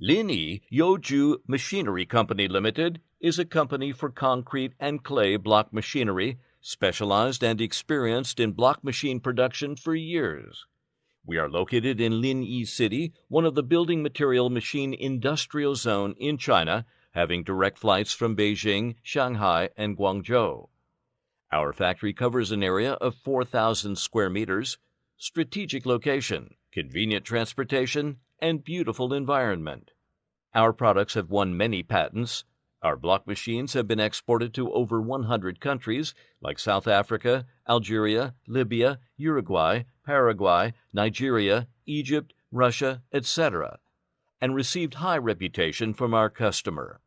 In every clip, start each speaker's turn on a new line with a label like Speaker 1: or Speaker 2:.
Speaker 1: Linyi Youju Machinery Company Limited is a company for concrete and clay block machinery, specialized and experienced in block machine production for years. We are located in Linyi City, one of the building material machine industrial zone in China, having direct flights from Beijing, Shanghai, and Guangzhou. Our factory covers an area of 4,000 square meters, strategic location, convenient transportation, and beautiful environment. Our products have won many patents. Our block machines have been exported to over 100 countries like South Africa, Algeria, Libya, Uruguay, Paraguay, Nigeria, Egypt, Russia, etc., and received high reputation from our customer.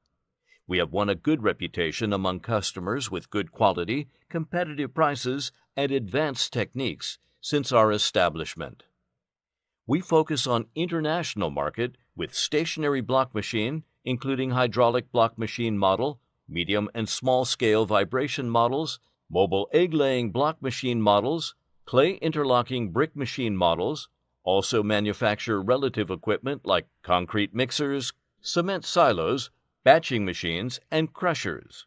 Speaker 1: We have won a good reputation among customers with good quality, competitive prices, and advanced techniques since our establishment. We focus on international market with stationary block machine, including hydraulic block machine model, medium and small-scale vibration models, mobile egg-laying block machine models, clay interlocking brick machine models, also manufacture relative equipment like concrete mixers, cement silos, batching machines, and crushers.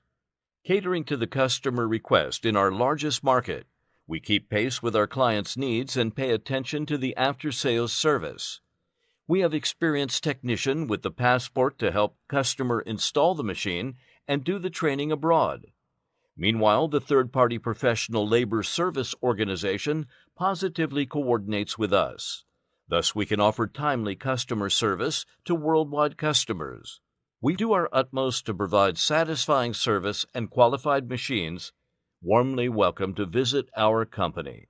Speaker 1: Catering to the customer request in our largest market, we keep pace with our clients' needs and pay attention to the after-sales service. We have experienced technician with the passport to help customer install the machine and do the training abroad. Meanwhile, the third-party professional labor service organization positively coordinates with us. Thus, we can offer timely customer service to worldwide customers. We do our utmost to provide satisfying service and qualified machines. Warmly welcome to visit our company.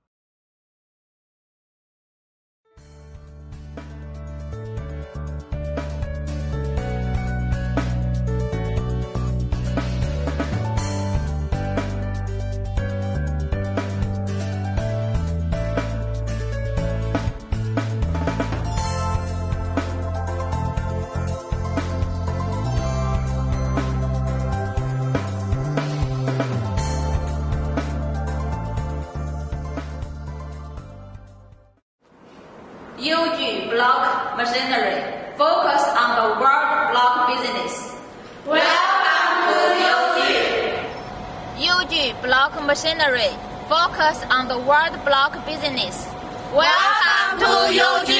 Speaker 2: Youju block machinery, focus on the world block business. Welcome to Youju.
Speaker 3: Youju block machinery, focus on the world block business.
Speaker 2: Welcome to Youju.